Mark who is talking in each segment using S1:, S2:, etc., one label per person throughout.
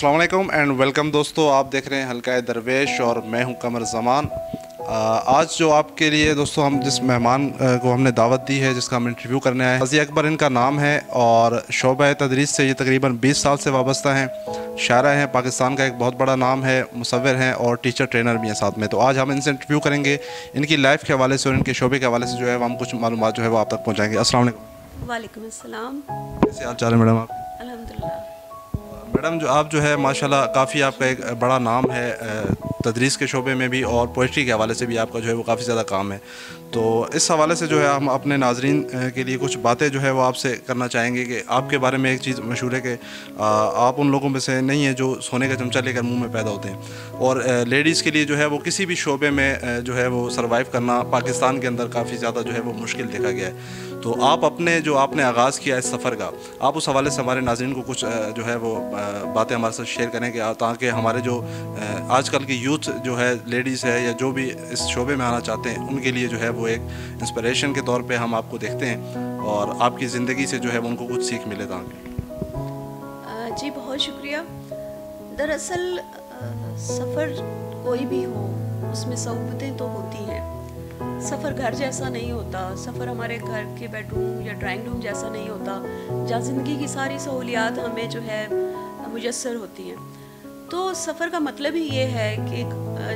S1: अस्सलाम वालेकुम and welcome दोस्तों, आप देख रहे हैं हल्का दरवेश और मैं हूं कमर ज़मान। आज जो आपके लिए दोस्तों हम जिस मेहमान को हमने दावत दी है, जिसका हम इंटरव्यू करने आए हैं, ग़ाज़ी अकबर इनका नाम है और शोबा तदरीस से ये तकरीबन 20 साल से वाबस्ता हैं। शायरा हैं, पाकिस्तान का एक बहुत बड़ा नाम है, मुसव्विर हैं और टीचर ट्रेनर भी हैं साथ में। तो आज हम इनसे इंटरव्यू करेंगे, इनकी लाइफ के हवाले से और इनके शोबे के हवाले से जो है हम कुछ मालूमात जो है वो आप तक पहुँचाएँगे। अस्सलाम वालेकुम।
S2: वालेकुम अस्सलाम।
S1: कैसे हाल चाल है मैडम आप?
S2: अल्हम्दुलिल्लाह।
S1: मैडम जो आप जो है माशाल्लाह काफ़ी आपका एक बड़ा नाम है तदरीस के शोबे में भी और पोइट्री के हवाले से भी आपका जो है वो काफ़ी ज़्यादा काम है। तो इस हवाले से जो है हम अपने नाजरीन के लिए कुछ बातें जो है वो आपसे करना चाहेंगे कि आपके बारे में एक चीज़ मशहूर है कि आप उन लोगों में से नहीं हैं जो सोने का चमचा लेकर मुंह में पैदा होते हैं और लेडीज़ के लिए जो है वो किसी भी शोबे में जो है वो सर्वाइव करना पाकिस्तान के अंदर काफ़ी ज़्यादा जो है वो मुश्किल देखा गया है। तो आप अपने जो आपने आगाज़ किया इस सफ़र का, आप उस हवाले से हमारे नाज़रीन को कुछ जो है वो बातें हमारे साथ शेयर करें कि ताकि हमारे जो आजकल की यूथ जो है, लेडीज़ है या जो भी इस शोबे में आना चाहते हैं, उनके लिए जो है वो एक इंस्पिरेशन के तौर पे हम आपको देखते हैं और आपकी ज़िंदगी से जो है उनको कुछ सीख मिले ताकि।
S2: जी बहुत शुक्रिया। दरअसल सफ़र कोई भी हो उसमें सहूलतें तो होती हैं। सफ़र घर जैसा नहीं होता, सफ़र हमारे घर के बेडरूम या ड्राइंग रूम जैसा नहीं होता जहाँ ज़िंदगी की सारी सहूलियात हमें जो है मुयस्सर होती हैं। तो सफ़र का मतलब ही ये है कि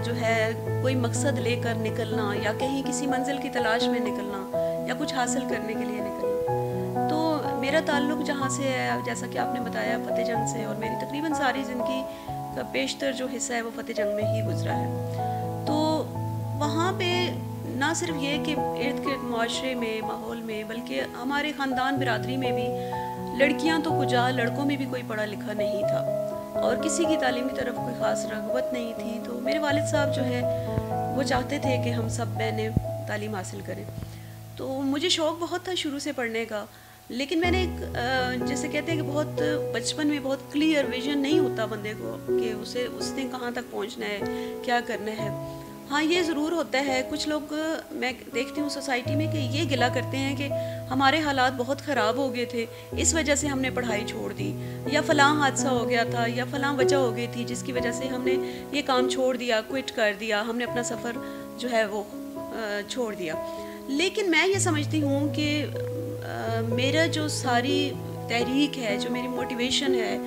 S2: जो है कोई मकसद लेकर निकलना या कहीं किसी मंजिल की तलाश में निकलना या कुछ हासिल करने के लिए निकलना। तो मेरा ताल्लुक़ जहाँ से है, जैसा कि आपने बताया, फ़तेह जंग से, और मेरी तकरीबन सारी ज़िंदगी का बेशतर जो हिस्सा है वो फ़तेह जंग में ही गुजरा है। तो वहाँ पे ना सिर्फ ये कि इर्द गिर्द माशरे में, माहौल में, बल्कि हमारे ख़ानदान बिरादरी में भी लड़कियां तो कुजा, लड़कों में भी कोई पढ़ा लिखा नहीं था और किसी की तालीम की तरफ कोई ख़ास रग़बत नहीं थी। तो मेरे वालिद साहब जो है वो चाहते थे कि हम सब बहनें तालीम हासिल करें। तो मुझे शौक़ बहुत था शुरू से पढ़ने का, लेकिन मैंने एक जैसे कहते हैं कि बहुत बचपन में बहुत क्लियर विजन नहीं होता बंदे को कि उसने कहाँ तक पहुँचना है, क्या करना है। हाँ, ये ज़रूर होता है, कुछ लोग मैं देखती हूँ सोसाइटी में कि ये गिला करते हैं कि हमारे हालात बहुत ख़राब हो गए थे, इस वजह से हमने पढ़ाई छोड़ दी, या फ़लाँ हादसा हो गया था, या फ़लाँ वजह हो गई थी जिसकी वजह से हमने ये काम छोड़ दिया, क्विट कर दिया, हमने अपना सफ़र जो है वो छोड़ दिया। लेकिन मैं ये समझती हूँ कि मेरा जो सारी तहरीक है, जो मेरी मोटिवेशन है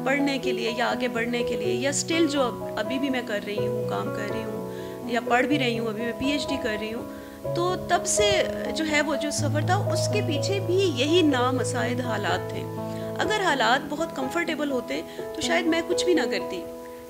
S2: पढ़ने के लिए या आगे बढ़ने के लिए, या स्टिल जो अभी भी मैं कर रही हूँ, काम कर रही हूँ या पढ़ भी रही हूँ, अभी मैं PhD कर रही हूँ, तो तब से जो है वो जो सफ़र था उसके पीछे भी यही नामसाइद हालात थे। अगर हालात बहुत कंफर्टेबल होते तो शायद मैं कुछ भी ना करती।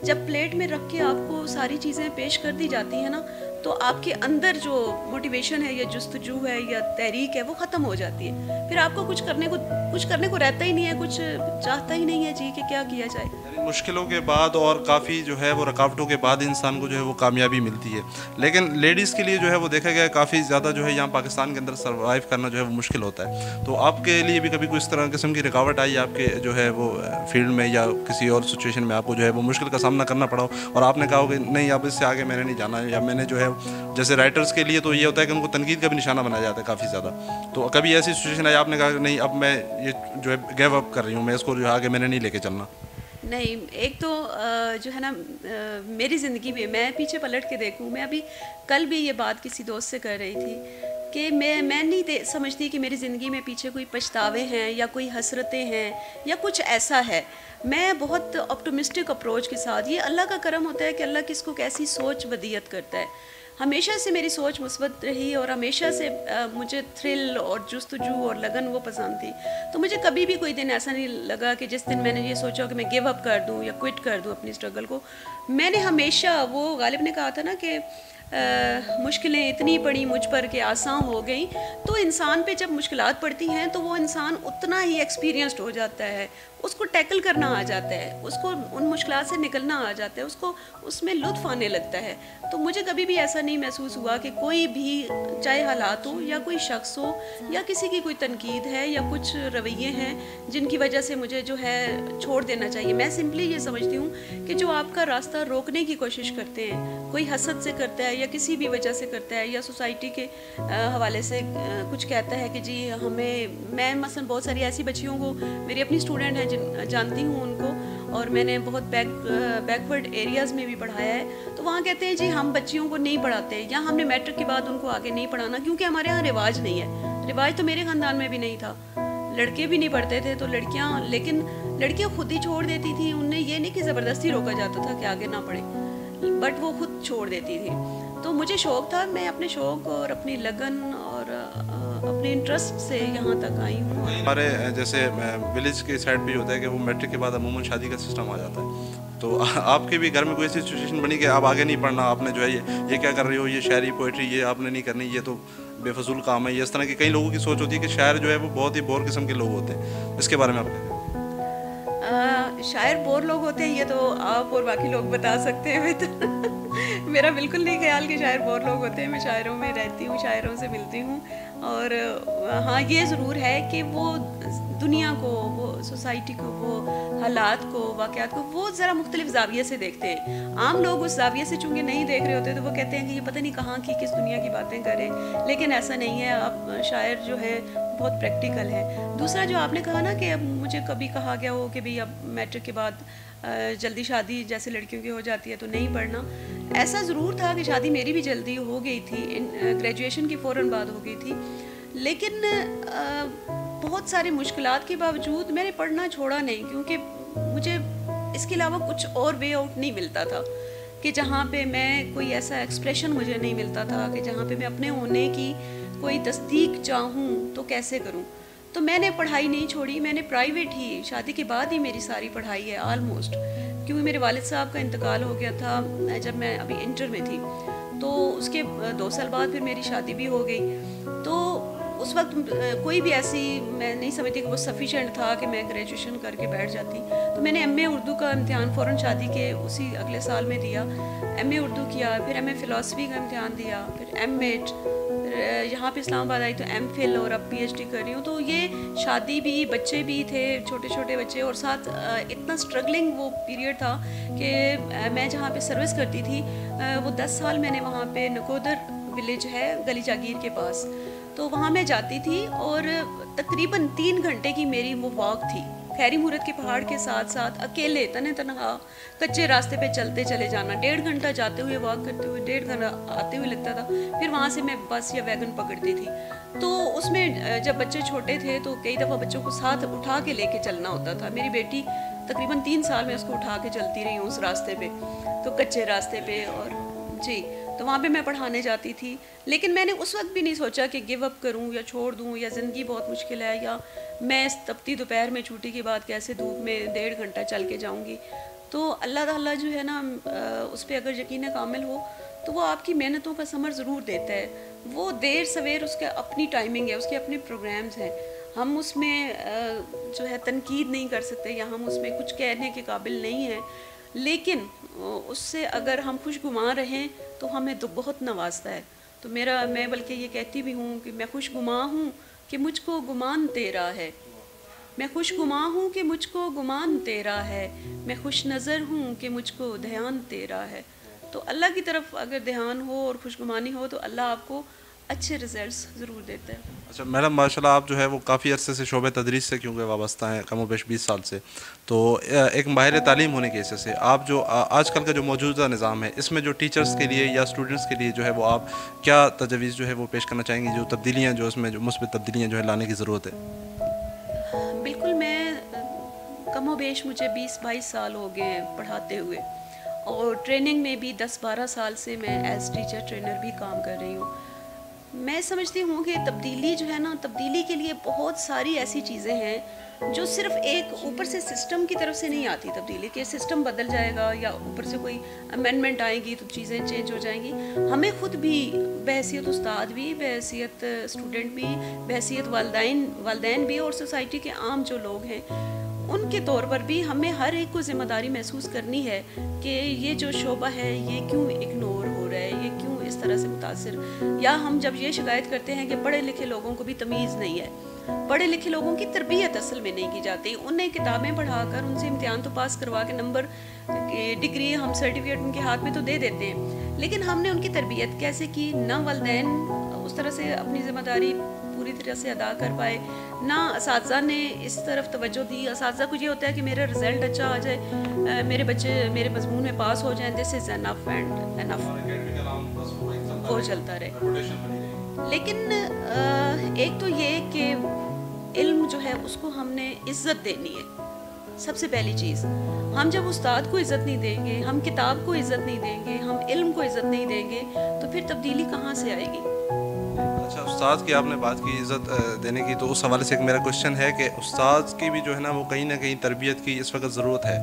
S2: जब प्लेट में रख के आपको सारी चीज़ें पेश कर दी जाती हैं ना, तो आपके अंदर जो मोटिवेशन है या जुस्तजू है या तहरीक है वो ख़त्म हो जाती है। फिर आपको कुछ करने को रहता ही नहीं है, कुछ चाहता ही नहीं है जी कि क्या किया जाए।
S1: मुश्किलों के बाद और काफ़ी जो है वो रुकावटों के बाद इंसान को जो है वो कामयाबी मिलती है। लेकिन लेडीज़ के लिए जो है वो देखा गया है काफ़ी ज़्यादा जो है यहाँ पाकिस्तान के अंदर सर्वाइव करना जो है वो मुश्किल होता है। तो आपके लिए भी कभी कोई इस तरह किस्म की रुकावट आई आपके जो है वो फील्ड में या किसी और सिचुएशन में आपको जो है वो मुश्किल का सामना करना पड़ा हो और आपने कहा हो कि नहीं, अब इससे आगे मैंने नहीं जाना, या मैंने जो है जैसे राइटर्स के लिए तो ये होता है कि उनको तनकीद का भी निशाना बनाया जाता है काफ़ी ज़्यादा। तो कभी ऐसी सिचुएशन आई आपने कहा नहीं, अब मैं ये जो है गिव अप कर रही हूँ, मैं इसको जो आगे मैंने नहीं लेके चलना?
S2: नहीं, एक तो जो है ना मेरी ज़िंदगी में मैं पीछे पलट के देखूँ, मैं अभी कल भी ये बात किसी दोस्त से कर रही थी कि मैं नहीं समझती कि मेरी ज़िंदगी में पीछे कोई पछतावे हैं या कोई हसरतें हैं या कुछ ऐसा है। मैं बहुत ऑप्टिमिस्टिक अप्रोच के साथ, ये अल्लाह का करम होता है कि अल्लाह किसको कैसी सोच बदियत करता है। हमेशा से मेरी सोच मुस्बत रही और हमेशा से मुझे थ्रिल और जुस्तजू और लगन वो पसंद थी। तो मुझे कभी भी कोई दिन ऐसा नहीं लगा कि जिस दिन मैंने ये सोचा कि मैं गिव अप कर दूँ या क्विट कर दूँ अपनी स्ट्रगल को। मैंने हमेशा, वो गालिब ने कहा था ना कि मुश्किलें इतनी पड़ी मुझ पर कि आसान हो गई। तो इंसान पे जब मुश्किलात पड़ती हैं तो वो इंसान उतना ही एक्सपीरियंस्ड हो जाता है, उसको टैकल करना आ जाता है, उसको उन मुश्किलात से निकलना आ जाता है, उसको उसमें लुत्फ़ आने लगता है। तो मुझे कभी भी ऐसा नहीं महसूस हुआ कि कोई भी, चाहे हालात हो या कोई शख्स हो या किसी की कोई तनकीद है या कुछ रवैये हैं जिनकी वजह से मुझे जो है छोड़ देना चाहिए। मैं सिंपली ये समझती हूँ कि जो आपका रास्ता रोकने की कोशिश करते हैं, कोई हसद से करता है या किसी भी वजह से करता है या सोसाइटी के हवाले से कुछ कहता है कि जी हमें, मैं मसलन बहुत सारी ऐसी बच्चियों को, मेरी अपनी स्टूडेंट हैं जिन जानती हूँ उनको, और मैंने बहुत बैकवर्ड एरियाज़ में भी पढ़ाया है। तो वहाँ कहते हैं जी हम बच्चियों को नहीं पढ़ाते, या हमने मैट्रिक के बाद उनको आगे नहीं पढ़ाना, क्योंकि हमारे यहाँ रिवाज नहीं है। रिवाज तो मेरे ख़ानदान में भी नहीं था, लड़के भी नहीं पढ़ते थे तो लड़कियाँ, लेकिन लड़कियाँ खुद ही छोड़ देती थी। उन्हें ये नहीं कि ज़बरदस्ती रोका जाता था कि आगे ना पढ़े, बट वो खुद छोड़ देती थी। तो मुझे शौक़ था, मैं अपने शौक़ और अपनी लगन और अपने इंटरेस्ट से यहाँ तक आई हूँ।
S1: हमारे जैसे विलेज के साइड भी होता है कि वो मैट्रिक के बाद अमूमन शादी का सिस्टम आ जाता है। तो आपके भी घर में कोई ऐसी सिचुएशन बनी कि आप आगे नहीं पढ़ना, आपने जो है ये क्या कर रही हो, ये शायरी पोइट्री ये आपने नहीं करनी, ये तो बेफजूल काम है, ये इस तरह की कई लोगों की सोच होती है कि शायर जो है वो बहुत ही बोर किस्म के लोग होते हैं, इसके बारे में आप क्या?
S2: शायर बोर लोग होते हैं ये तो आप और बाकी लोग बता सकते हैं। तो मेरा बिल्कुल नहीं ख्याल कि शायर बोर लोग होते हैं। मैं शायरों में रहती हूँ, शायरों से मिलती हूँ, और हाँ ये ज़रूर है कि वो दुनिया को, वो सोसाइटी को, वो हालात को, वाक़यात को वो ज़रा मुख्तलिफ ज़ाविये से देखते हैं। आम लोग उस ज़ाविये से चूँकि नहीं देख रहे होते तो वो कहते हैं कि ये पता नहीं कहाँ की किस दुनिया की बातें करें, लेकिन ऐसा नहीं है। आप शायर जो है बहुत प्रैक्टिकल है। दूसरा जो आपने कहा ना कि अब मुझे कभी कहा गया हो कि भाई अब मैट्रिक के बाद जल्दी शादी जैसे लड़कियों की हो जाती है तो नहीं पढ़ना, ऐसा ज़रूर था कि शादी मेरी भी जल्दी हो गई थी, ग्रेजुएशन की फ़ौरन बाद हो गई थी, लेकिन बहुत सारी मुश्किलात के बावजूद मैंने पढ़ना छोड़ा नहीं, क्योंकि मुझे इसके अलावा कुछ और वे आउट नहीं मिलता था कि जहाँ पे मैं कोई ऐसा एक्सप्रेशन मुझे नहीं मिलता था कि जहाँ पे मैं अपने होने की कोई तस्दीक चाहूँ तो कैसे करूँ। तो मैंने पढ़ाई नहीं छोड़ी, मैंने प्राइवेट ही, शादी के बाद ही मेरी सारी पढ़ाई है ऑलमोस्ट, क्योंकि मेरे वालिद साहब का इंतकाल हो गया था जब मैं अभी इंटर में थी, तो उसके 2 साल बाद फिर मेरी शादी भी हो गई। तो उस वक्त कोई भी ऐसी मैं नहीं समझती कि वो सफिशेंट था कि मैं ग्रेजुएशन करके बैठ जाती। तो मैंने एमए उर्दू का इम्तिहान फ़ौरन शादी के उसी अगले साल में दिया, एमए उर्दू किया, फिर एमए फ़िलासफ़ी का इम्तिहान दिया, फिर एमएड, यहाँ पे इस्लामाबाद आई तो एमफिल, और अब पीएचडी कर रही हूँ। तो ये शादी भी, बच्चे भी थे, छोटे छोटे बच्चे, और साथ इतना स्ट्रगलिंग वो पीरियड था कि मैं जहाँ पे सर्विस करती थी वो 10 साल मैंने वहाँ पे नकोदर विलेज है गली जागीर के पास, तो वहाँ मैं जाती थी और तकरीबन 3 घंटे की मेरी वो वॉक थी, खैरी मूरत के पहाड़ के साथ साथ अकेले तने तनहा कच्चे रास्ते पे चलते चले जाना, 1.5 घंटा जाते हुए वॉक करते हुए 1.5 घंटा आते हुए लगता था। फिर वहाँ से मैं बस या वैगन पकड़ती थी। तो उसमें जब बच्चे छोटे थे तो कई दफ़ा बच्चों को साथ उठा के लेके चलना होता था। मेरी बेटी तकरीबन 3 साल में उसको उठा के चलती रही हूँ उस रास्ते पे, तो कच्चे रास्ते पे, और जी तो वहाँ पे मैं पढ़ाने जाती थी। लेकिन मैंने उस वक्त भी नहीं सोचा कि गिव अप करूँ या छोड़ दूँ या ज़िंदगी बहुत मुश्किल है, या मैं इस तपती दोपहर में छुट्टी के बाद कैसे धूप में 1.5 घंटा चल के जाऊँगी। तो अल्लाह ताला जो है ना उस पर अगर यकीन कामिल हो तो वो आपकी मेहनतों का समर ज़रूर देता है। वो देर सवेर उसके अपनी टाइमिंग है, उसके अपने प्रोग्राम्स हैं, हम उसमें जो है तनकीद नहीं कर सकते या हम उसमें कुछ कहने के काबिल नहीं हैं। लेकिन उससे अगर हम खुशगुमान रहें तो हमें तो बहुत नवाजता है। तो मैं बल्कि ये कहती भी हूँ कि मैं खुशगुमान हूँ कि मुझको गुमान तेरा है, मैं खुशगुमान हूँ कि मुझको गुमान तेरा है, मैं खुश नज़र हूँ कि मुझको ध्यान तेरा है। तो अल्लाह की तरफ अगर ध्यान हो और खुशगुमानी हो तो अल्लाह आपको अच्छे रिजल्ट्स ज़रूर देते हैं।
S1: अच्छा मैडम, माशाल्लाह आप जो है वो काफ़ी अरसे से शोबे तदरीस से क्योंकि वाबस्ता हैं, कम बेश 20 साल से, तो एक माहिर तालीम होने की हैसियत से आप जो आजकल का जो मौजूदा निज़ाम है इसमें जो टीचर्स के लिए या स्टूडेंट्स के लिए जो है वो आप क्या तजवीज़ जो है वो पेश करना चाहेंगी, जो तब्दीलियाँ जो उसमें जो मुस्बत तब्दीलियाँ जो है लाने की ज़रूरत है?
S2: बिल्कुल, मैं कम बेश मुझे 20-22 साल हो गए हैं पढ़ाते हुए, और ट्रेनिंग में भी 10-12 साल से मैं एज़ टीचर ट्रेनर भी काम कर रही हूँ। मैं समझती हूँ कि तब्दीली जो है ना, तब्दीली के लिए बहुत सारी ऐसी चीज़ें हैं जो सिर्फ एक ऊपर से सिस्टम की तरफ से नहीं आती। तब्दीली के सिस्टम बदल जाएगा या ऊपर से कोई अमेंडमेंट आएगी तो चीज़ें चेंज हो जाएंगी। हमें ख़ुद भी बहैसियत उस्ताद भी, बहैसियत स्टूडेंट भी, बहैसियत वालदैन भी, और सोसाइटी के आम जो लोग हैं उनके तौर पर भी हमें हर एक को ज़िम्मेदारी महसूस करनी है कि ये जो शोबा है ये क्यों इग्नोर हो रहा है, ये क्यों इस तरह से मुतासिर। या हम जब ये शिकायत करते हैं कि पढ़े लिखे लोगों को भी तमीज़ नहीं है, पढ़े लिखे लोगों की तरबियत असल में नहीं की जाती, उन्हें किताबें पढ़ाकर उनसे इम्तिहान तो पास करवा के नंबर डिग्री हम सर्टिफिकेट उनके हाथ में तो दे देते हैं, लेकिन हमने उनकी तरबियत कैसे की, ना वालिदैन उस तरह से अपनी ज़िम्मेदारी पूरी तरह से अदा कर पाए, ना असातिज़ा ने इस तरफ तवज्जो दी। असातिज़ा को ये होता है कि मेरा रिज़ल्ट अच्छा आ जाए, मेरे बच्चे मेरे मजमून में पास हो जाएं, this is enough and enough, वो चलता रहे। लेकिन एक तो ये कि इल्म जो है उसको हमने इज़्ज़त देनी है। सबसे पहली चीज़, हम जब उस्ताद को इज़्ज़त नहीं देंगे, हम किताब को इज़्ज़त नहीं देंगे, हम इल्म को इज़्ज़त नहीं देंगे, तो फिर तब्दीली कहाँ से आएगी।
S1: अच्छा, उस्ताद की आपने बात की इज़्ज़त देने की, तो उस हवाले से एक मेरा क्वेश्चन है कि उस्ताद की भी जो है ना वो कहीं ना कहीं तरबियत की इस वक्त ज़रूरत है,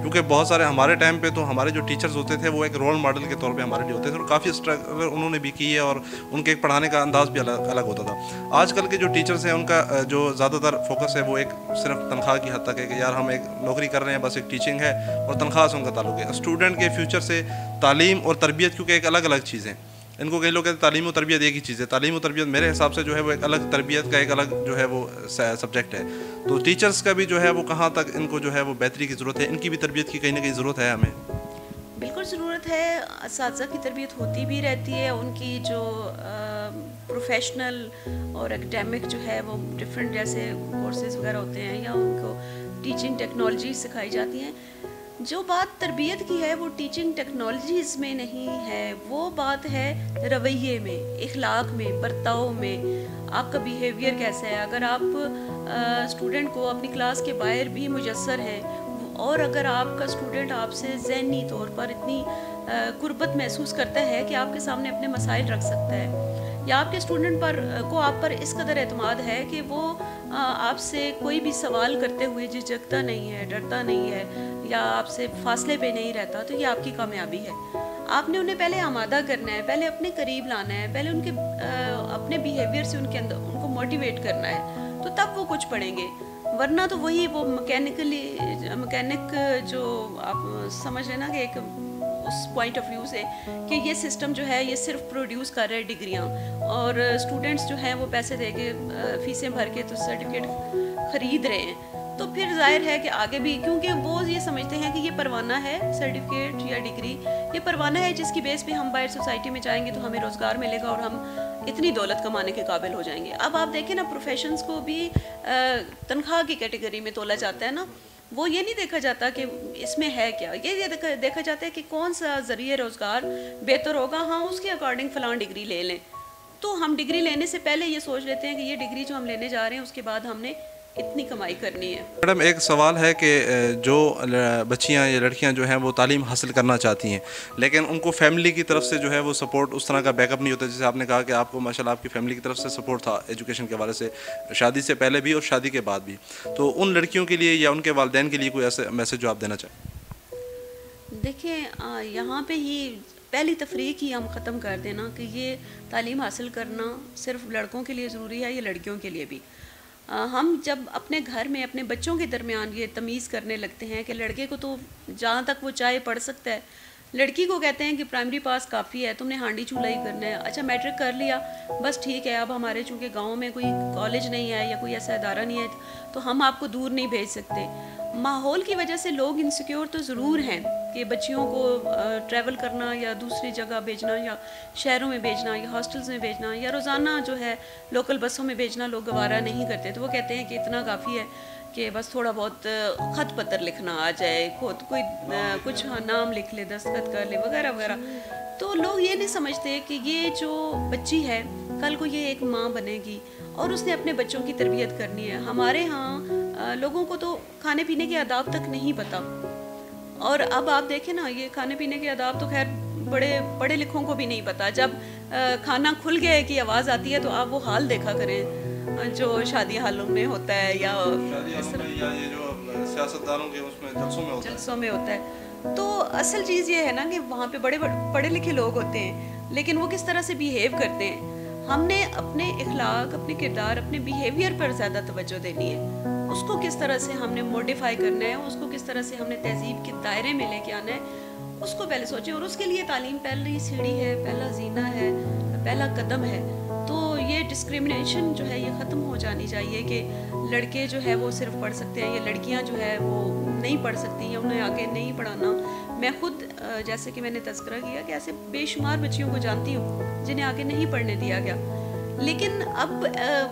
S1: क्योंकि बहुत सारे हमारे टाइम पे तो हमारे जो टीचर्स होते थे वो एक रोल मॉडल के तौर पे हमारे लिए होते थे और काफ़ी स्ट्रगल उन्होंने भी की है और उनके एक पढ़ाने का अंदाज़ भी अलग अलग होता था। आजकल के जो टीचर्स हैं उनका जो ज़्यादातर फोकस है वो एक सिर्फ तनख्वाह की हद तक है कि यार हम एक नौकरी कर रहे हैं, बस एक टीचिंग है और तनख्वाह से उनका ताल्लुक है। स्टूडेंट के फ्यूचर से तालीम और तरबियत क्योंकि एक अलग अलग चीज़ें, इनको कई लोग कहते हैं तालीम और तरबियत एक ही चीज़ है। तालीम और तरबियत मेरे हिसाब से जो है वो एक अलग, तरबियत का एक अलग जो है वो सब्जेक्ट है। तो टीचर्स का भी जो है वो कहाँ तक इनको जो है वो बेहतरी की ज़रूरत है, इनकी भी तरबियत की कहीं ना कहीं ज़रूरत है हमें।
S2: बिल्कुल ज़रूरत है। असातिज़ा की तरबियत होती भी रहती है, उनकी जो प्रोफेशनल और एकेडमिक जो है वो डिफरेंट जैसे कोर्सेज़ वगैरह होते हैं या उनको टीचिंग टेक्नोलॉजी सिखाई जाती हैं। जो बात तरबियत की है वो टीचिंग टेक्नोलॉजीज़ में नहीं है, वो बात है रवैये में, इखलाक में, बर्ताव में, आपका बिहेवियर कैसा है। अगर आप स्टूडेंट को अपनी क्लास के बाहर भी मुयस्सर हैं और अगर आपका स्टूडेंट आपसे ज़हनी तौर पर इतनी कुर्बत महसूस करता है कि आपके सामने अपने मसाइल रख सकता है, या आपके स्टूडेंट को आप पर इस कदर एतमाद है कि वो आपसे कोई भी सवाल करते हुए झिझकता नहीं है, डरता नहीं है या आपसे फासले पे नहीं रहता, तो ये आपकी कामयाबी है। आपने उन्हें पहले आमादा करना है, पहले अपने करीब लाना है, पहले उनके अपने बिहेवियर से उनके अंदर उनको मोटिवेट करना है, तो तब वो कुछ पढ़ेंगे। वरना तो वही वो मैकेनिक जो आप समझ लेना कि एक उस पॉइंट ऑफ व्यू से कि ये सिस्टम जो है ये सिर्फ प्रोड्यूस कर रहे हैं डिग्रियाँ, और स्टूडेंट्स जो हैं वो पैसे दे के फीसें भर के तो सर्टिफिकेट ख़रीद रहे हैं, तो फिर जाहिर है कि आगे भी, क्योंकि वो ये समझते हैं कि ये परवाना है सर्टिफिकेट या डिग्री, ये परवाना है जिसकी बेस पे हम बाहर सोसाइटी में जाएंगे तो हमें रोज़गार मिलेगा और हम इतनी दौलत कमाने के काबिल हो जाएंगे। अब आप देखें ना, प्रोफेशंस को भी तनख्वाह की कैटेगरी में तोला जाता है ना, वो ये नहीं देखा जाता कि इसमें है क्या, ये देखा जाता है कि कौन सा ज़रिए रोज़गार बेहतर होगा। हाँ, उसके अकॉर्डिंग फ़लाँ डिग्री ले लें, तो हम डिग्री लेने से पहले ये सोच लेते हैं कि ये डिग्री जो हम लेने जा रहे हैं उसके बाद हमने इतनी कमाई करनी है।
S1: मैडम, एक सवाल है कि जो बच्चियां या लड़कियां जो हैं वो तालीम हासिल करना चाहती हैं, लेकिन उनको फैमिली की तरफ से जो है वो सपोर्ट उस तरह का बैकअप नहीं होता। जैसे आपने कहा कि आपको माशाल्लाह आपकी फैमिली की तरफ से सपोर्ट था एजुकेशन के हवाले से, शादी से पहले भी और शादी के बाद भी, तो उन लड़कियों के लिए या उनके वालिदैन के लिए कोई ऐसा मैसेज जो आप देना चाहें?
S2: देखिए, यहाँ पे ही पहली तफरीक ही हम ख़त्म कर देना कि ये तालीम हासिल करना सिर्फ लड़कों के लिए ज़रूरी है या लड़कियों के लिए भी। हम जब अपने घर में अपने बच्चों के दरमियान ये तमीज़ करने लगते हैं कि लड़के को तो जहाँ तक वो चाहे पढ़ सकता है, लड़की को कहते हैं कि प्राइमरी पास काफ़ी है, तुमने हांडी चूल्हा ही करना है, अच्छा मैट्रिक कर लिया बस ठीक है। अब हमारे चूँकि गांव में कोई कॉलेज नहीं है या कोई ऐसा इदारा नहीं है तो हम आपको दूर नहीं भेज सकते। माहौल की वजह से लोग इनसिक्योर तो ज़रूर हैं कि बच्चियों को ट्रैवल करना या दूसरी जगह भेजना या शहरों में भेजना या हॉस्टल्स में भेजना या रोज़ाना जो है लोकल बसों में भेजना लोग गवारा नहीं करते। तो वो कहते हैं कि इतना काफ़ी है कि बस थोड़ा बहुत ख़त पत्र लिखना आ जाए, खुद कोई कुछ नाम लिख ले, दस्तखत कर ले वगैरह वगैरह। तो लोग ये नहीं समझते कि ये जो बच्ची है कल को ये एक माँ बनेगी और उसने अपने बच्चों की तरबियत करनी है। हमारे यहाँ लोगों को तो खाने पीने के आदाब तक नहीं पता, और अब आप देखें ना, ये खाने पीने के आदाब तो खैर बड़े पढ़े लिखों को भी नहीं पता। जब खाना खुल गया की आवाज़ आती है तो आप वो हाल देखा करें जो शादी हालों में होता है या
S1: ये जो सियासतदानों के उसमें जलसों में
S2: होता है। तो असल चीज़ ये है ना कि वहाँ पे बड़े पढ़े लिखे लोग होते हैं, लेकिन वो किस तरह से बिहेव करते हैं। हमने अपने इखलाक, अपने किरदार, अपने बिहेवियर पर ज़्यादा तवज्जो देनी है। उसको किस तरह से हमने मॉडिफाई करना है, उसको किस तरह से हमने तहजीब के दायरे में लेके आना है, उसको पहले सोचें। और उसके लिए तालीम पहली सीढ़ी है, पहला जीना है, पहला कदम है। तो ये डिस्क्रिमिनेशन जो है ये ख़त्म हो जानी चाहिए कि लड़के जो है वो सिर्फ पढ़ सकते हैं या लड़कियां जो है वो नहीं पढ़ सकती या उन्हें आगे नहीं पढ़ाना। मैं खुद जैसे कि मैंने तज़किरा किया कि ऐसे बेशुमार बच्चियों को जानती हूँ जिन्हें आगे नहीं पढ़ने दिया गया, लेकिन अब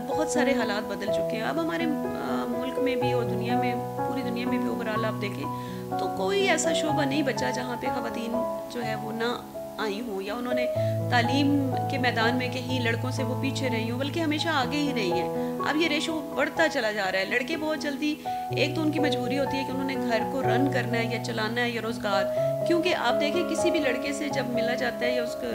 S2: बहुत सारे हालात बदल चुके हैं। अब हमारे मुल्क में भी और दुनिया में, पूरी दुनिया में भी ओवरऑल आप देखें तो कोई ऐसा शोबा नहीं बचा जहाँ पे ख़वातीन जो है वो ना आई हों, या उन्होंने तालीम के मैदान में कहीं लड़कों से वो पीछे रही हों, बल्कि हमेशा आगे ही रही हैं। अब ये रेशो बढ़ता चला जा रहा है। लड़के बहुत जल्दी, एक तो उनकी मजबूरी होती है कि उन्होंने घर को रन करना है या चलाना है या रोज़गार, क्योंकि आप देखें किसी भी लड़के से जब मिला जाता है या उसकी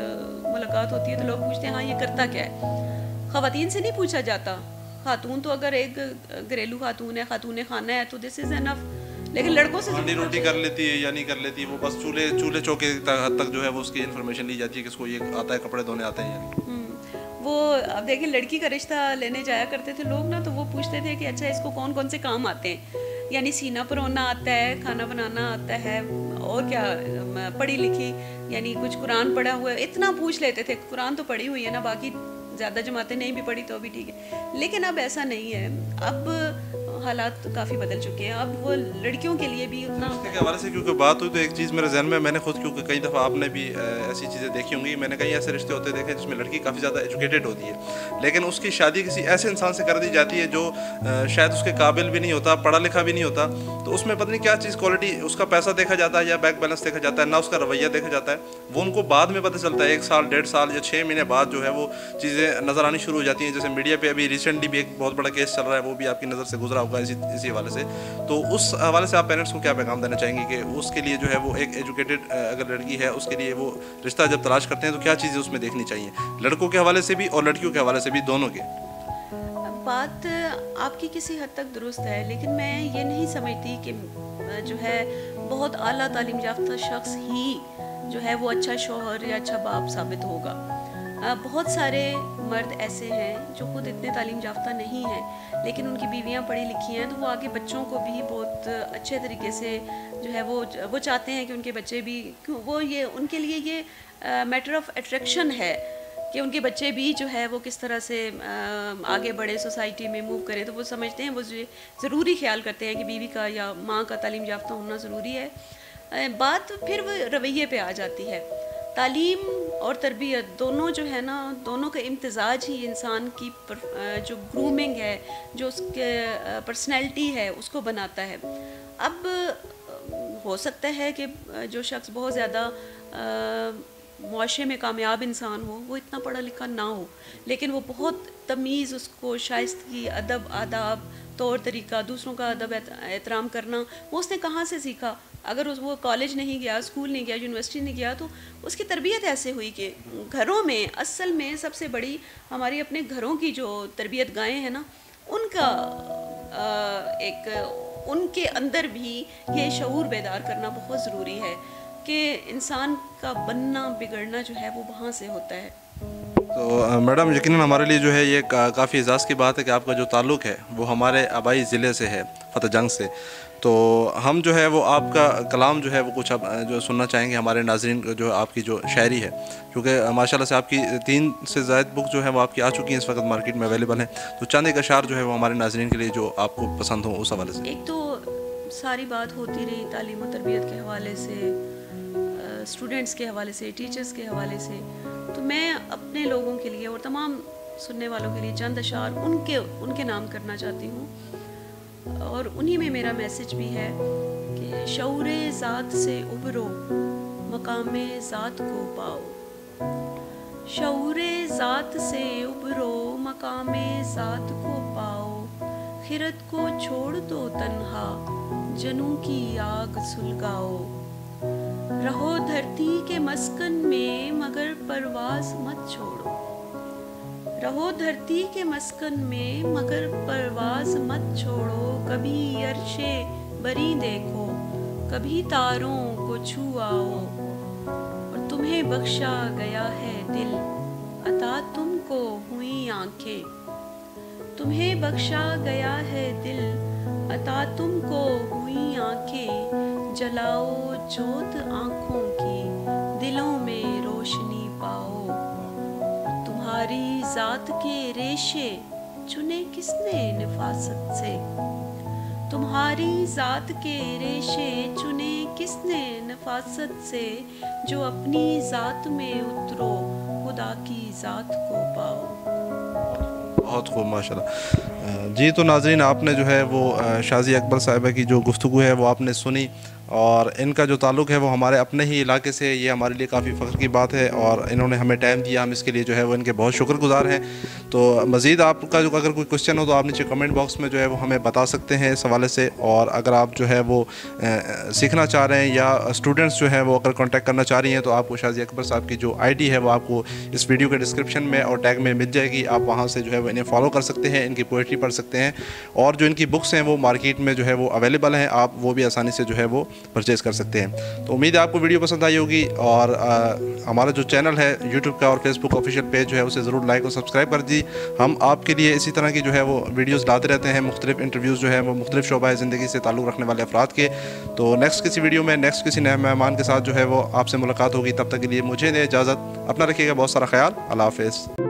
S2: मुलाकात होती है तो लोग पूछते हैं हाँ ये करता क्या है। ख़वातीन से नहीं पूछा जाता। खातून तो अगर एक घरेलू खातून है, खातून खाना है तो दिस इज़ एनफ, लेकिन लड़कों से
S1: हांडी रोटी कर लेती है या नहीं कर लेती, वो बस चूल्हे चौके तक जो है वो उसकी इन्फॉर्मेशन ली जाती है कि इसको ये आता है, कपड़े धोने आते हैं।
S2: वो अब देखिए लड़की का रिश्ता लेने जाया करते थे लोग ना, तो वो पूछते थे कि अच्छा इसको कौन कौन से काम आते हैं, यानी सीना परोना आता है, खाना बनाना आता है, और क्या पढ़ी लिखी, यानी कुछ कुरान पढ़ा हुआ है, इतना पूछ लेते थे। कुरान तो पढ़ी हुई है ना, बाकी ज़्यादा जमातें नहीं भी पढ़ी तो भी ठीक है। लेकिन अब ऐसा नहीं है। अब हालात काफ़ी बदल चुके हैं। अब वो लड़कियों के लिए भी उतना
S1: के हवाले से क्योंकि बात हुई तो एक चीज़ मेरे जहन में, मैंने खुद, क्योंकि कई दफ़ा आपने भी ऐसी चीज़ें देखी होंगी, मैंने कई ऐसे रिश्ते होते देखे जिसमें लड़की काफ़ी ज़्यादा एजुकेटेड होती है, लेकिन उसकी शादी किसी ऐसे इंसान से कर दी जाती है जो शायद उसके काबिल भी नहीं होता, पढ़ा लिखा भी नहीं होता, तो उसमें पता नहीं क्या चीज़ क्वालिटी, उसका पैसा देखा जाता है या बैंक बैलेंस देखा जाता है, ना उसका रवैया देखा जाता है। वो उनको बाद में पता चलता है, 1 साल 1.5 साल या 6 महीने बाद जो है वो चीज़ें नज़र आनी शुरू हो जाती हैं। जैसे मीडिया पे अभी रिसेंटली भी एक बहुत बड़ा केस चल रहा है, वो भी आपकी नज़र से गुजरा होगा इसी हवाले से। तो उस हवाले से आप पेरेंट्स को क्या पैगाम देना चाहेंगे कि उसके लिए जो है वो एक एजुकेटेड अगर लड़की है, उसके लिए वो रिश्ता जब तलाश करते हैं तो क्या चीज़ें उसमें देखनी चाहिए, लड़कों के हवाले से भी और लड़कियों के हवाले से भी, दोनों के?
S2: बात आपकी किसी हद तक दुरुस्त है, लेकिन मैं ये नहीं समझती कि जो है बहुत आला तालीम याफ्ता शख्स ही जो है वो अच्छा शौहर या अच्छा बाप साबित होगा। बहुत सारे मर्द ऐसे हैं जो खुद इतने तालीम याफ्ता नहीं हैं, लेकिन उनकी बीवियां पढ़ी लिखी हैं, तो वो आगे बच्चों को भी बहुत अच्छे तरीके से जो है वो चाहते हैं कि उनके बच्चे भी, वो ये उनके लिए ये मैटर ऑफ अट्रैक्शन है कि उनके बच्चे भी जो है वो किस तरह से आगे बढ़े, सोसाइटी में मूव करें। तो वो समझते हैं, वो ज़रूरी ख्याल करते हैं कि बीवी का या माँ का तालीम याफ्ता होना ज़रूरी है। बात फिर वो रवैये पे आ जाती है। तालीम और तरबियत दोनों जो है ना, दोनों का इम्तिजाज ही इंसान की जो ग्रूमिंग है, जो उसके पर्सनैलिटी है, उसको बनाता है। अब हो सकता है कि जो शख्स बहुत ज़्यादा मुआशरे में कामयाब इंसान हो, वो इतना पढ़ा लिखा ना हो, लेकिन वो बहुत तमीज़, उसको शाइस्तगी, अदब, आदाब, तौर तरीका, दूसरों का अदब एहतराम करना, वो उसने कहाँ से सीखा? अगर वो कॉलेज नहीं गया, स्कूल नहीं गया, यूनिवर्सिटी नहीं गया, तो उसकी तरबियत ऐसे हुई कि घरों में, असल में सबसे बड़ी हमारी अपने घरों की जो तरबियत गायें हैं ना, उनका उनके अंदर भी ये शऊर बेदार करना बहुत ज़रूरी है कि इंसान का बनना बिगड़ना जो है वो वहाँ से होता है।
S1: तो मैडम, यकीनन हमारे लिए जो है ये काफ़ी एजाज़ की बात है कि आपका जो ताल्लुक़ है वो हमारे आबाई ज़िले से है, फतेह जंग से। तो हम जो है वो आपका कलाम जो है वो कुछ अब जो सुनना चाहेंगे हमारे नाज़रीन, जो आपकी जो शायरी है, क्योंकि माशाल्लाह से आपकी 3 से ज़ायद बुक जो है वो आपकी आ चुकी हैं, इस वक्त मार्केट में अवेलेबल हैं। तो चंद एक अशार जो है वो हमारे नाज़रीन के लिए जो आपको पसंद हो उस हवाले से।
S2: एक तो सारी बात होती रही तालीम और तरबियत के हवाले से, स्टूडेंट्स के हवाले से, टीचर्स के हवाले से, तो मैं अपने लोगों के लिए और तमाम सुनने वालों के लिए चंद अशार उनके नाम करना चाहती हूँ, और उन्हीं में मेरा मैसेज भी है कि शऊर ज़ात से उभरो, मकाम ज़ात को पाओ। शऊर ज़ात से उभरो, मकाम ज़ात को पाओ, खिरत को छोड़ दो तन्हा, जनू की आग सुलगाओ। रहो धरती के मस्कन में मगर परवाज़ मत छोड़ो, रहो धरती के मस्कन में मगर परवाज़ मत छोड़ो। कभी अर्शे बरी देखो, कभी तारों को छू आओ, और तुम्हें बख्शा गया है दिल, अता तुमको हुई आंखें। तुम्हें बख्शा गया है दिल, अता तुमको हुई आंखें। जलाओ जोत आँखों की, दिलों में रोशनी पाओ। तुम्हारी ज़ात के रेशे चुने किसने नफासत से, तुम्हारी ज़ात के रेशे चुने किसने नफासत से। जो अपनी ज़ात में उतरो, खुदा की ज़ात को पाओ।
S1: बहुत खूब माशाल्लाह। जी, तो नाज़रीन आपने जो है वो शाज़िया अकबर साहिबा की जो गुफ्तगू है वो आपने सुनी, और इनका जो ताल्लुक़ है वो हमारे अपने ही इलाके से, ये हमारे लिए काफ़ी फ़ख्र की बात है, और इन्होंने हमें टाइम दिया, हम इसके लिए जो है वो इनके बहुत शुक्रगुज़ार हैं। तो मज़ीद आपका जो अगर कोई क्वेश्चन हो तो आप नीचे कमेंट बॉक्स में जो है वो हमें बता सकते हैं इस हवाले से, और अगर आप जो है वो सीखना चाह रहे हैं या स्टूडेंट्स जो है वो अगर कॉन्टैक्ट करना चाह रही हैं तो आपको शाज़िया अकबर साहब की जो आईडी है वो आपको इस वीडियो के डिस्क्रिप्शन में और टैग में मिल जाएगी। आप वहाँ से जो है वो इन्हें फॉलो कर सकते हैं, इनकी पोइट्री पढ़ सकते हैं, और जो इनकी बुक्स हैं वो मार्केट में जो है वो अवेलेबल हैं, आप वो भी आसानी से जो है वो परचेज़ कर सकते हैं। तो उम्मीद है आपको वीडियो पसंद आई होगी, और हमारा जो चैनल है यूट्यूब का और फेसबुक ऑफिशियल पेज जो है उसे ज़रूर लाइक और सब्सक्राइब कर दी। हम आपके लिए इसी तरह की जो है वो वीडियोस लाते रहते हैं, मुख्तलिफ इंटरव्यूज़ जो है वो मुख्तलिफ शोबा ज़िंदगी से ताल्लुक़ रखने वाले अफराद के। तो नेक्स्ट किसी वीडियो में नेक्स्ट किसी नए मेहमान के साथ जो है वो आपसे मुलाकात होगी। तब तक के लिए मुझे दें इजाज़त, अपना रखिएगा बहुत सारा ख्याल। अल्लाह हाफ़िज़।